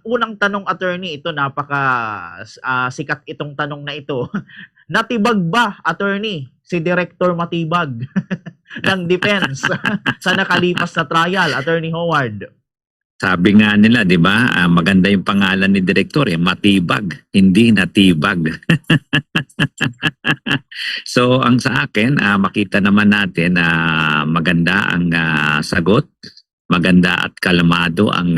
Unang tanong, attorney, ito napaka sikat itong tanong na ito. Natibag ba, attorney, si Director Matibag ng Defense sa nakalipas na trial, Attorney Howard? Sabi nga nila, di ba, maganda yung pangalan ni Direktor, matibag, hindi natibag. So, ang sa akin, makita naman natin na maganda ang sagot, maganda at kalmado ang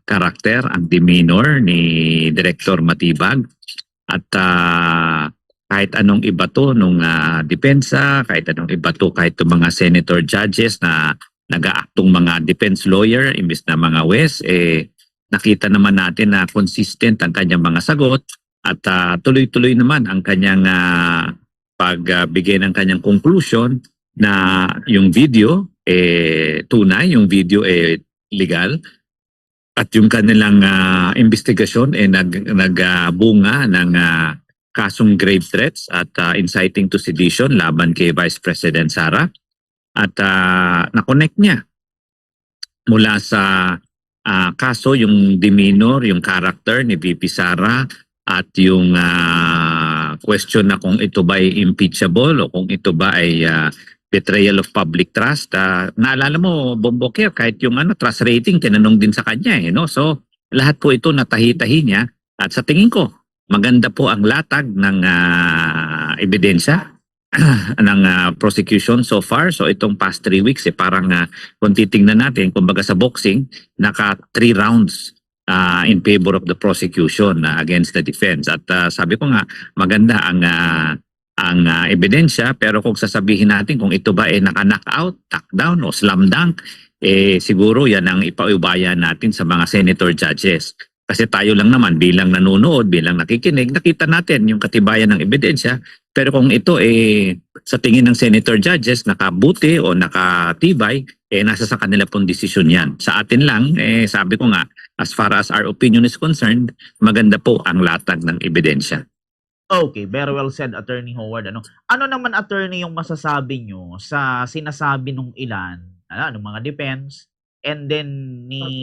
karakter, ang demeanor ni Direktor Matibag. At kahit anong ibato nung depensa, kahit anong ibato kahit yung mga senator judges na nag-aaktong mga defense lawyer imbes na mga wes, nakita naman natin na consistent ang kanyang mga sagot at tuloy-tuloy naman ang kanyang pagbigay ng kanyang conclusion na yung video tunay, yung video legal at yung kanilang investigasyon nagbunga ng kasong grave threats at inciting to sedition laban kay Vice President Sara. At na-connect niya mula sa kaso yung demeanor, yung character ni VP Sara at yung question na kung ito ba ay impeachable o kung ito ba ay betrayal of public trust. Naalala mo, Bomboker, kahit yung trust rating, tinanong din sa kanya. No? So lahat po ito natahi-tahi niya at sa tingin ko, maganda po ang latag ng ebidensya ng prosecution so far. So itong past 3 weeks, parang kung titingnan natin, kumbaga sa boxing, naka 3 rounds in favor of the prosecution against the defense. At sabi ko nga, maganda ang ebidensya, pero kung sasabihin natin kung ito ba ay naka-knockout, knockdown o slam dunk, siguro yan ang ipaubaya natin sa mga senator judges. Kasi tayo lang naman bilang nanonood, bilang nakikinig, nakita natin yung katibayan ng ebidensya. Pero kung ito sa tingin ng senator judges nakabuti o nakatibay, nasa sa kanila pong desisyon yan. Sa atin lang, sabi ko nga, as far as our opinion is concerned, maganda po ang latag ng ebidensya. Okay, very well said, Attorney Howard. Ano naman, attorney, yung masasabi nyo sa sinasabi nung ilan, ng mga defense, and then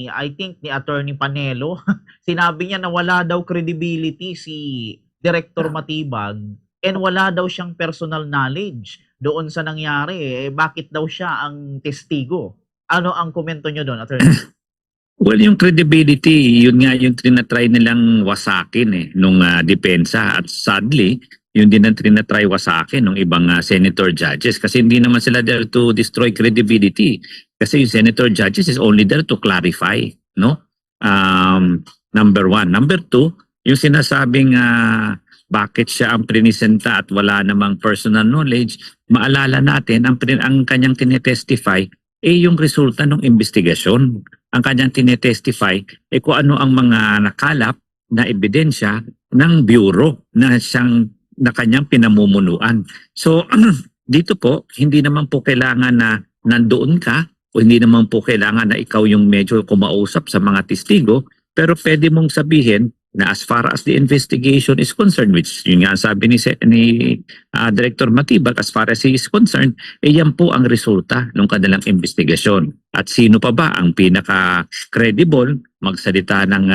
I think ni Attorney Panelo, sinabi niya na wala daw credibility si Director Matibag and wala daw siyang personal knowledge doon sa nangyari. Bakit daw siya ang testigo? Ano ang komento niyo doon, Attorney? Well, yung credibility, yun nga yung trinatry nilang wasakin nung depensa. At sadly, yun din ang trinatry wasakin ng ibang senator judges kasi hindi naman sila there to destroy credibility. Kasi yung senator judges is only there to clarify, no? Number one. Number two, yung sinasabing bakit siya ang prinisenta at wala namang personal knowledge, maalala natin, ang kanyang tinetestify yung resulta ng investigasyon. Ang kanyang tinetestify kung ano ang mga nakalap na ebidensya ng bureau na kanyang pinamumunuan. So, dito po, hindi naman po kailangan na nandoon ka o hindi naman po kailangan na ikaw yung medyo kumausap sa mga testigo, pero pwede mong sabihin na as far as the investigation is concerned, which yun nga sabi ni Director Matibag, as far as he is concerned, yan po ang resulta ng kanilang investigasyon. At sino pa ba ang pinaka-credible magsalita ng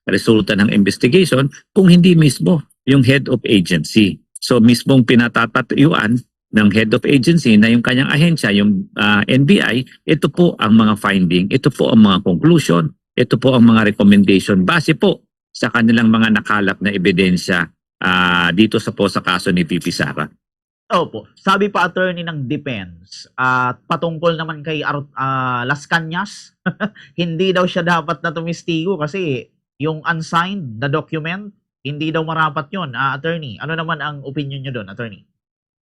resulta ng investigation kung hindi mismo yung head of agency. So mismong pinatatatayuan ng head of agency na yung kanyang ahensya, yung NBI, ito po ang mga finding, ito po ang mga conclusion, ito po ang mga recommendation base po sa kanilang mga nakalap na ebidensya dito sa kaso ni VP Sara. Opo. Sabi pa, attorney, ng defense, patungkol naman kay Las Cañas, hindi daw siya dapat na tumistigo kasi yung unsigned na document, hindi daw marapat yun. Attorney, ano naman ang opinion nyo doon, attorney?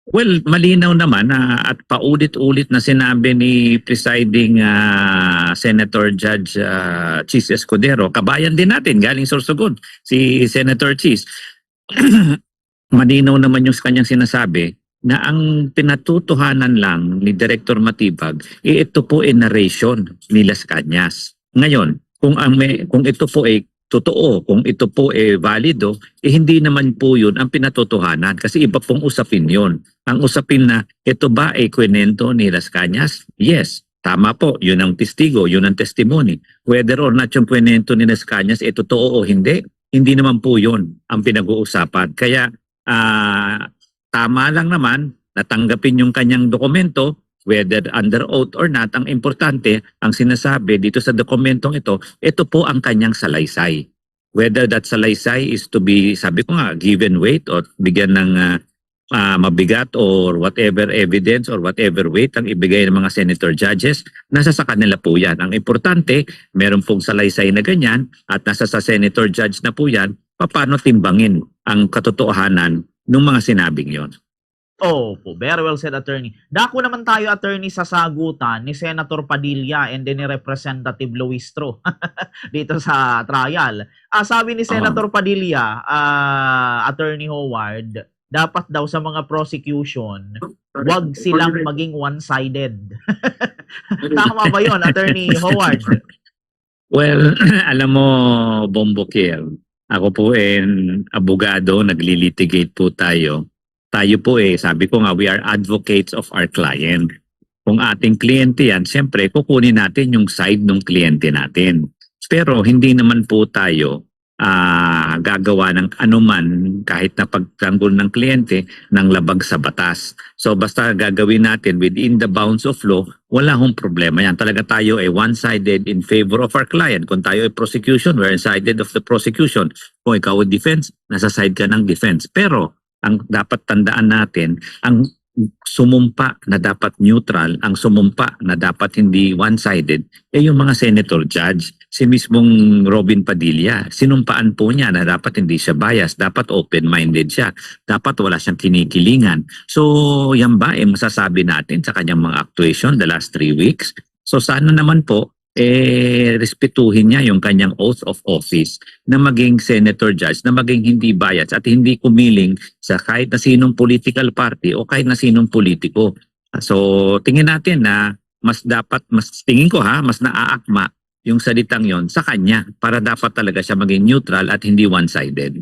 Well, malinaw naman at paulit-ulit na sinabi ni presiding Senator Judge Chis Escudero, kabayan din natin, galing Sorsogon, si Senator Chis. Malinaw naman yung kanyang sinasabi na ang pinatutuhanan lang ni Director Matibag, ito po ay narration ni Las Cañas. Ngayon, kung ito po ay totoo, kung ito po valido, hindi naman po yun ang pinatotohanan kasi iba pong usapin yun. Ang usapin na ito ba ay kwento ni Las Cañas? Yes. Tama po, yun ang testigo, yun ang testimony. Whether or not yung kwento ni Las Cañas totoo o hindi, hindi naman po yun ang pinag-uusapan. Kaya tama lang naman natanggapin yung kanyang dokumento, whether under oath or not. Ang importante, ang sinasabi dito sa dokumentong ito po ang kanyang salaysay. Whether that salaysay is to be, sabi ko nga, given weight or bigyan ng mabigat or whatever evidence or whatever weight ang ibigay ng mga senator judges, nasa sa kanila po yan. Ang importante, meron pong salaysay na ganyan at nasa sa senator judge na po yan, paano timbangin ang katotohanan ng mga sinabing yon. Oh, po, very well said, attorney. Dako naman tayo, attorney, sa sagutan ni Senator Padilla and then ni Representative Luistro dito sa trial. Sabi ni Senator Padilla, Attorney Howard, dapat daw sa mga prosecution, wag silang maging one-sided. Tama ba yon, Attorney Howard? Well, alam mo, Bombokiel, ako po abogado, naglilitigate po tayo. Tayo po sabi ko nga, we are advocates of our client. Kung ating kliyente yan, siyempre kukunin natin yung side ng kliyente natin. Pero hindi naman po tayo gagawa ng anuman kahit na pagtanggol ng kliyente ng labag sa batas. So basta gagawin natin within the bounds of law, wala hong problema yan. Talaga tayo one-sided in favor of our client. Kung tayo ay prosecution, we're sided of the prosecution. Kung ikaw ay defense, nasa side ka ng defense. Pero ang dapat tandaan natin, ang sumumpa na dapat neutral, ang sumumpa na dapat hindi one-sided, yung mga senator judge. Si mismong Robin Padilla, sinumpaan po niya na dapat hindi siya biased, dapat open-minded siya, dapat wala siyang kinikilingan. So yan ba masasabi natin sa kanyang mga actuation the last 3 weeks? So sana naman po respetuhin niya yung kanyang oath of office na maging senator judge, na maging hindi biased at hindi kumiling sa kahit na sinong political party o kahit na sinong politiko. So tingin natin na mas tingin ko mas naaakma yung salitang yon sa kanya para dapat talaga siya maging neutral at hindi one-sided.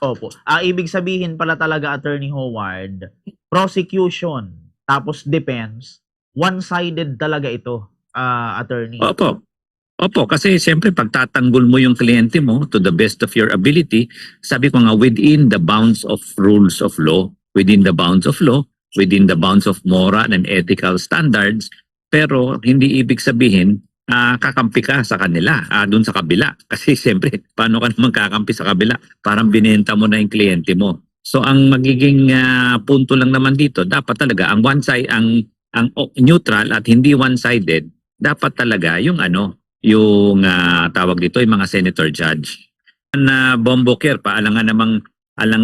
Opo. Ibig sabihin pala talaga, Attorney Howard, prosecution tapos defense, one-sided talaga ito, attorney. Opo, kasi siyempre pagtatanggol mo yung kliyente mo to the best of your ability, sabi ko nga within the bounds of rules of law, within the bounds of law, within the bounds of moral and ethical standards, pero hindi ibig sabihin kakampi ka sa kanila, dun sa kabila. Kasi siyempre, paano ka naman kakampi sa kabila? Parang binenta mo na yung kliyente mo. So ang magiging punto lang naman dito, dapat talaga ang one side, ang neutral at hindi one-sided, dapat talaga yung tawag dito, yung mga senator judge. Bomboker, alangan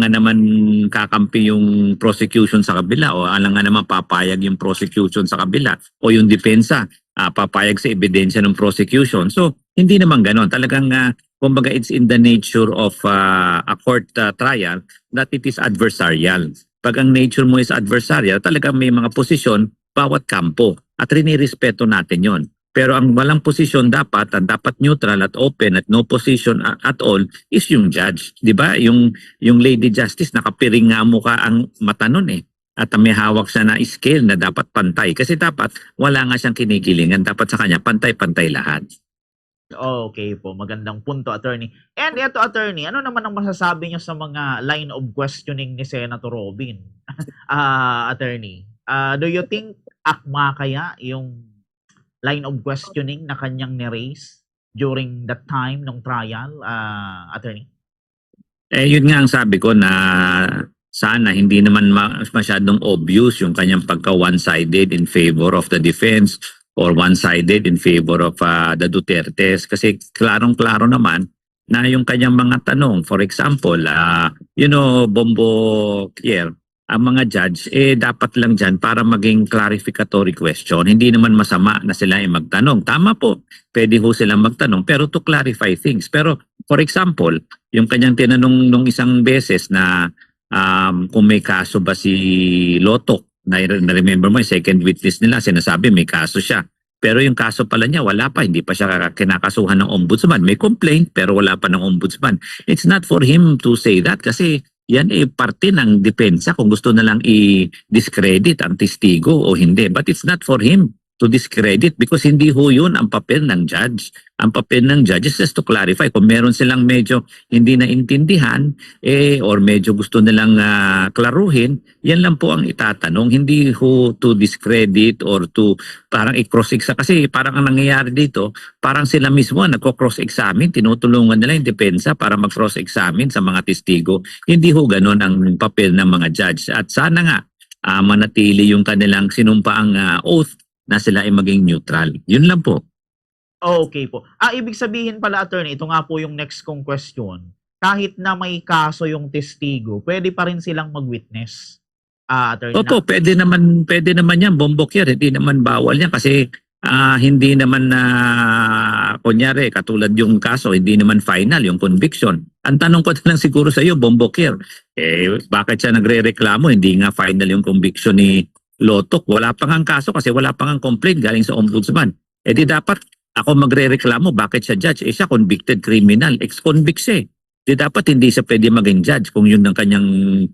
naman kakampi yung prosecution sa kabila o alangan naman papayag yung prosecution sa kabila o yung depensa papayag sa ebidensya ng prosecution. So, hindi naman ganon. Talagang, kumbaga, it's in the nature of a court trial that it is adversarial. Pag ang nature mo is adversarial, talagang may mga posisyon bawat kampo at rinirespeto natin yon. Pero ang walang posisyon dapat neutral at open at no position at all is yung judge. Di ba? Yung Lady Justice, nakapiring nga mukha ang mata nun At may hawak siya na scale na dapat pantay. Kasi dapat wala nga siyang kinikilingan. Dapat sa kanya pantay-pantay lahat. Okay po, magandang punto, attorney. And ito, attorney, ano naman ang masasabi niyo sa mga line of questioning ni Senator Robin? Attorney, do you think akma kaya yung line of questioning na kanyang ni-raise during that time ng trial, attorney? Yun nga ang sabi ko na sana hindi naman masyadong obvious yung kanyang pagka one-sided in favor of the defense or one-sided in favor of the Dutertes. Kasi klarong-klaro naman na yung kanyang mga tanong. For example, Bombo Kier, ang mga judge, dapat lang dyan para maging clarificatory question. Hindi naman masama na sila ay magtanong. Tama po, pwede ho silang magtanong, pero to clarify things. Pero for example, yung kanyang tinanong nung isang beses na kung may kaso ba si Lotok, na-remember mo yung second witness nila, sinasabi may kaso siya. Pero yung kaso pala niya, wala pa, hindi pa siya kinakasuhan ng ombudsman. May complaint, pero wala pa ng ombudsman. It's not for him to say that kasi yan parte ng depensa kung gusto na lang i-discredit ang testigo o hindi. But it's not for him to discredit because hindi ho yun ang papel ng judge. Ang papel ng judge is just to clarify. Kung meron silang medyo hindi naintindihan or medyo gusto nilang klaruhin, yan lang po ang itatanong. Hindi ho to discredit or to parang i-cross-examine. Kasi parang ang nangyayari dito, parang sila mismo nagko-cross-examine, tinutulungan nila yung depensa para mag-cross-examine sa mga testigo. Hindi ho ganun ang papel ng mga judge. At sana nga, manatili yung kanilang sinumpaang oath na sila ay maging neutral. Yun lang po. Okay po. Ibig sabihin pala, attorney, ito nga po yung next kong question. Kahit na may kaso yung testigo, pwede pa rin silang mag-witness. Attorney Opo, pwede naman yan, Bombokir. Hindi naman bawal yan kasi hindi naman kunyari, katulad yung kaso, hindi naman final yung conviction. Ang tanong ko na lang siguro sa iyo, Bombokir, bakit siya nagre-reklamo? Hindi nga final yung conviction ni Lotok. Wala pang ang kaso kasi wala pang ang complaint galing sa ombudsman. Di dapat ako magre-reklamo, bakit siya judge? Siya convicted criminal, ex-convict siya. Di dapat hindi siya pwede maging judge kung yun ang kanyang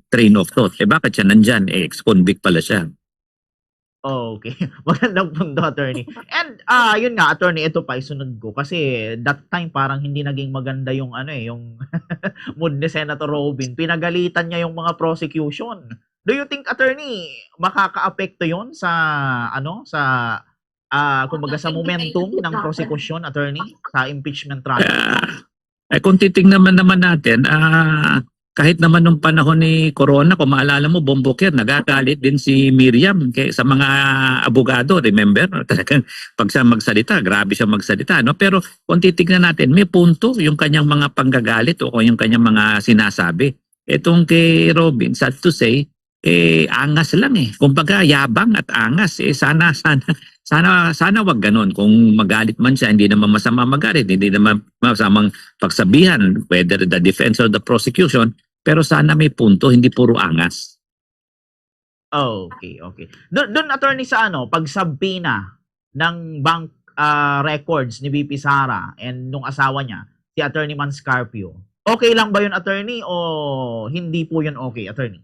train of thought. Bakit siya nandyan? Ex-convict pala siya. Okay. Magandang punto, attorney. And yun nga, attorney, ito pa isunod ko kasi that time parang hindi naging maganda yung yung mood ni Senator Robin. Pinagalitan niya yung mga prosecution. Do you think, attorney, makakaapekto yon sa kumbaga sa momentum ng prosecution, attorney, sa impeachment trial? Kung titingnan naman natin, kahit naman nung panahon ni Corona, kung maalala mo, Bombokir, nagagalit din si Miriam sa mga abogado, remember? Talagang pag siya magsalita, grabe siya magsalita. No? Pero kung titingnan natin, may punto yung kanyang mga panggagalit o yung kanyang mga sinasabi. Itong kay Robin, sad to say, angas lang Kumbaga, yabang at angas. Sana wag ganon. Kung magalit man siya, hindi naman masama magalit. Hindi naman masamang pagsabihan, whether the defense or the prosecution. Pero sana may punto, hindi puro angas. Okay. Doon, attorney, sa pagsabina ng bank records ni VP Sara and nung asawa niya, si Attorney Manscarpio. Okay lang ba yun, attorney, o hindi po yun okay, attorney?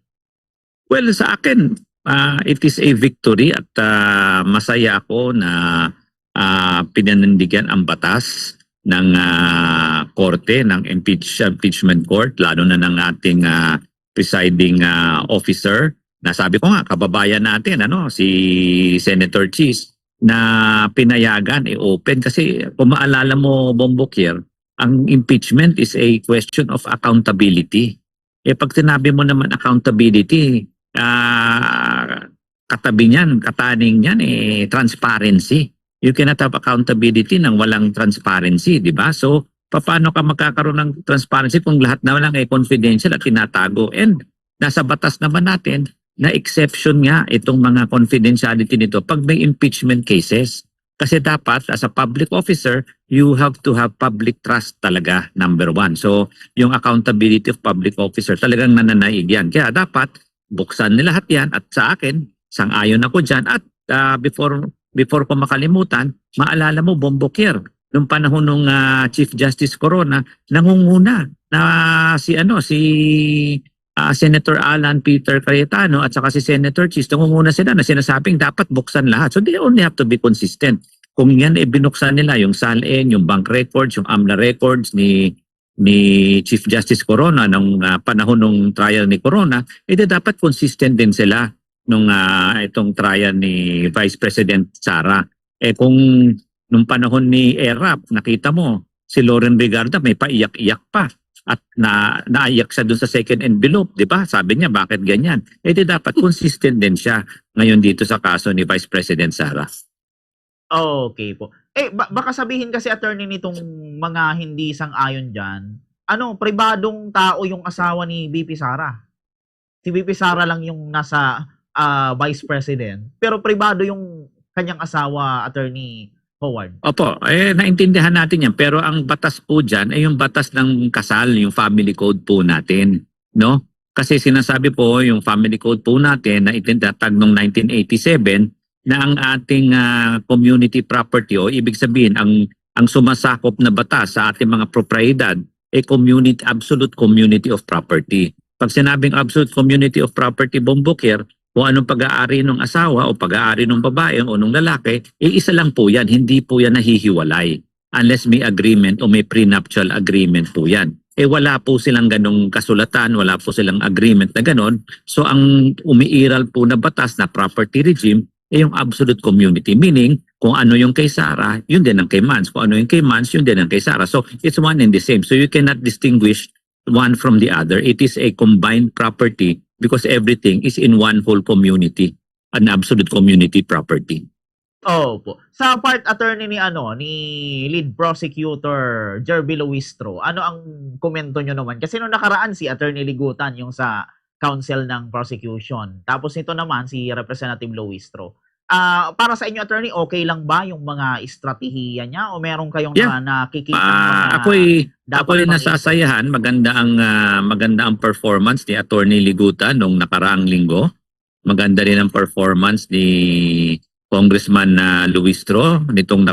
Well, sa akin, it is a victory at masaya ako na pinanindigan ang batas ng korte, ng impeachment court, lalo na ng ating presiding officer. Nasabi ko nga, kababayan natin, si Senator Cheese, na pinayagan, open. Kasi kung maalala mo, Bombokir, ang impeachment is a question of accountability. Pag sinabi mo naman accountability, katabi niyan, kataning niyan, transparency. You cannot have accountability nang walang transparency, di ba? So, paano ka magkakaroon ng transparency kung lahat na lang ay confidential at tinatago? And nasa batas naman natin na exception nga itong mga confidentiality nito pag may impeachment cases. Kasi dapat, as a public officer, you have to have public trust talaga, number one. So, yung accountability of public officer talagang nananaig yan. Kaya dapat, buksan nila lahat yan at sa akin, sang-ayon ako dyan. At before ko makalimutan, maalala mo, Bombokir, nung panahon ng Chief Justice Corona, nangunguna na si Senator Alan Peter Cayetano at saka si Senator Cheese, nangunguna sila na sinasabing dapat buksan lahat. So they only have to be consistent. Kung yan binuksan nila yung SALN, yung bank records, yung AMLA records ni Chief Justice Corona nung panahon ng trial ni Corona, dapat consistent din sila nung itong trial ni Vice President Sara. Kung nung panahon ni ERAP, nakita mo, si Loren Regarda may paiyak-iyak pa at naiyak siya dun sa second envelope, di ba? Sabi niya, bakit ganyan? Dapat consistent din siya ngayon dito sa kaso ni Vice President Sara. Okay po. Baka sabihin kasi, attorney, nitong mga hindi sang-ayon dyan, pribadong tao yung asawa ni VP Sara. Si VP Sara lang yung nasa Vice President. Pero pribado yung kanyang asawa, Attorney Howard. Opo, naintindihan natin yan. Pero ang batas po dyan ay yung batas ng kasal, yung family code po natin. No? Kasi sinasabi po yung family code po natin na itinatag noong 1987 na ang ating community property o ibig sabihin ang sumasakop na batas sa ating mga propriedad absolute community of property. Pag sinabing absolute community of property, Bombokir, kung anong pag-aari ng asawa o pag-aari ng babae o ng lalaki, isa lang po yan. Hindi po yan nahihiwalay. Unless may agreement o may prenuptial agreement po yan. Wala po silang ganong kasulatan, wala po silang agreement na ganon. So ang umiiral po na batas na property regime yung absolute community. Meaning, kung ano yung kay Sarah, yun din ang kay Mans. Kung ano yung kay Mans, yun din ang kay Sarah. So it's one and the same. So you cannot distinguish one from the other. It is a combined property because everything is in one whole community, an absolute community property. Opo. Sa part attorney ni lead prosecutor Jerby Luistro, ano ang komento nyo naman? Kasi nung nakaraan si Attorney Ligutan yung sa counsel ng prosecution. Tapos nito naman si Representative Luistro. Para sa inyo, attorney, okay lang ba yung mga estratehiya niya o meron kayong nakikita mga Ako'y nasasayahan, maganda ang performance ni Attorney Ligutan nung nakaraang linggo. Maganda rin ang performance ni Congressman Luistro nitong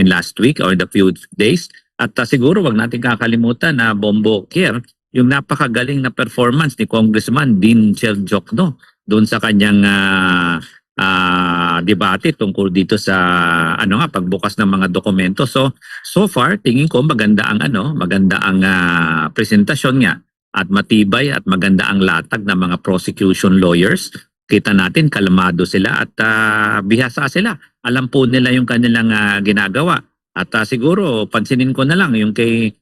last week or the few days. At siguro wag natin kakalimutan na Bombo Kier, yung napakagaling na performance ni Congressman Dean Cheljokno doon sa kanyang debate tungkol dito sa pagbukas ng mga dokumento. So far tingin ko maganda ang presentasyon niya at matibay at maganda ang latag ng mga prosecution lawyers. Kita natin kalmado sila at bihasa sila. Alam po nila yung kanilang ginagawa. At siguro pansinin ko na lang yung kay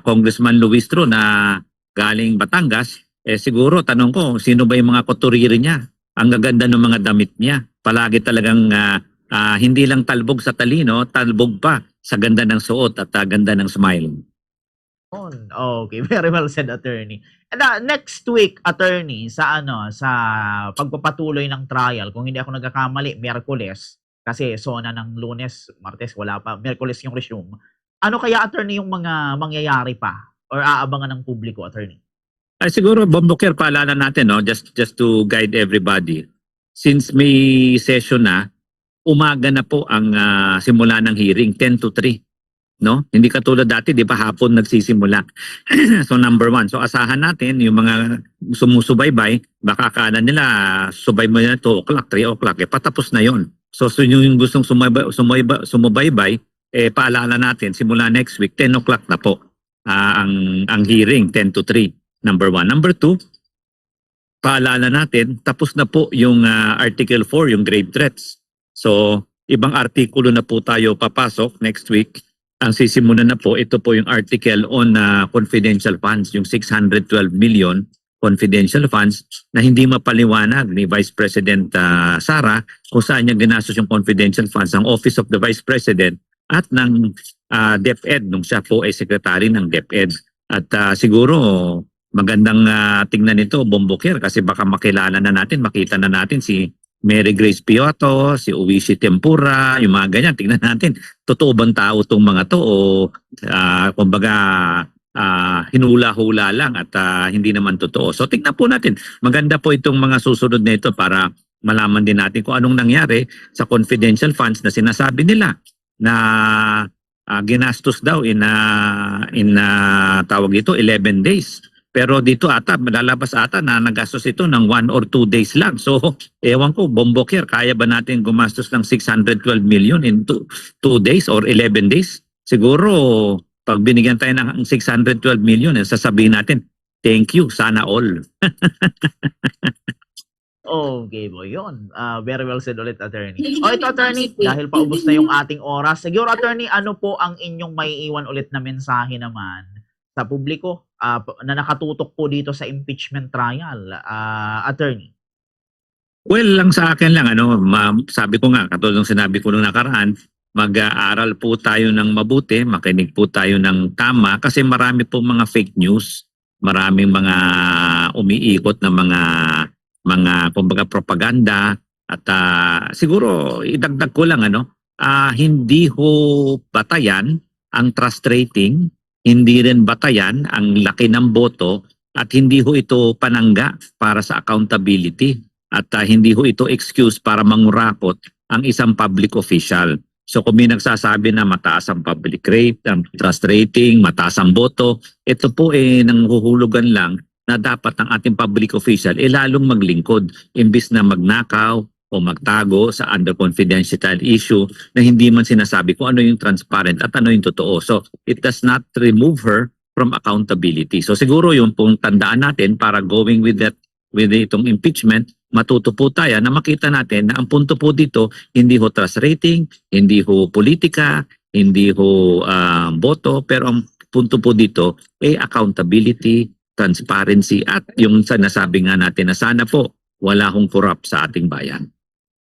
Congressman Luistro na galing Batangas, siguro tanong ko sino ba yung mga kuturiri niya? Ang gaganda ng mga damit niya. Palagi talagang hindi lang talbog sa talino, talbog pa sa ganda ng suot at ganda ng smile. Okay, very well said, attorney. And next week, attorney, sa pagpapatuloy ng trial, kung hindi ako nagkakamali, Miyerkules, kasi na ng Lunes, Martes wala pa, Miyerkules yung resume. Ano kaya, attorney, yung mga mangyayari pa or aabangan ng publiko, attorney? Siguro, Bomboker, paalala natin, just to guide everybody. Since may session na, umaga na po ang simula ng hearing, 10 to 3. No? Hindi katulad dati, di ba, hapon nagsisimula. So number 1, so asahan natin yung mga sumusubaybay, baka akala nila subay mo na 2 o'clock, 3 o'clock, patapos na yon. So yung gustong sumubaybay, paalala natin, simula next week, 10 o'clock na po ang hearing, 10 to 3, number 1. Number 2, paalala natin, tapos na po yung Article 4, yung grave threats. So ibang artikulo na po tayo papasok next week. Ang sisimulan na po, ito po yung article on confidential funds, yung 612 million confidential funds na hindi mapaliwanag ni Vice President Sara kung saan niya ginastos yung confidential funds ng Office of the Vice President at ng DepEd nung siya po ay secretary ng DepEd. At siguro magandang tingnan ito, Bomboker, kasi baka makita na natin si Mary Grace Piotto, si Uwishi Tempura, yung mga ganyan. Tingnan natin, totoo bang tao itong mga to o kumbaga hinula-hula lang at hindi naman totoo. So tingnan po natin. Maganda po itong mga susunod na ito para malaman din natin kung anong nangyari sa confidential funds na sinasabi nila na ginastos daw in tawag ito 11 days. Pero dito lalabas na nagastos ito ng 1 or 2 days lang. So, ewan ko, Bomboker, kaya ba natin gumastos ng 612 million in 2 days or 11 days? Siguro, pag binigyan tayo ng 612 million, sasabihin natin, thank you, sana all. Okay po, yun. Very well said ulit, attorney. Ito, attorney, dahil paubos na yung ating oras. Siguro, attorney, ano po ang inyong maiiwan ulit na mensahe naman sa publiko na nakatutok po dito sa impeachment trial, attorney? Well, lang sa akin lang, sabi ko nga, katulad ng sinabi ko nung nakaraan, mag-aaral po tayo ng mabuti, makinig po tayo ng tama, kasi marami po mga fake news, maraming mga umiikot na mga kumbaga propaganda, at siguro idagdag ko lang, hindi ho batayan ang trust rating, hindi rin batayan ang laki ng boto at hindi ho ito panangga para sa accountability at hindi ho ito excuse para mangurakot ang isang public official. So kung may nagsasabi na mataas ang public rate, ang trust rating, mataas ang boto, ito po nanghuhulugan lang na dapat ang ating public official lalong maglingkod imbis na magnakaw o magtago sa under confidential issue na hindi man sinasabi kung ano yung transparent at ano yung totoo. So it does not remove her from accountability. So siguro yung pong tandaan natin para going with itong impeachment, matuto po tayo na makita natin na ang punto po dito hindi ho trust rating, hindi ho politika, hindi ho boto, pero ang punto po dito ay accountability, transparency at yung sinasabi nga natin na sana po wala hong corrupt sa ating bayan.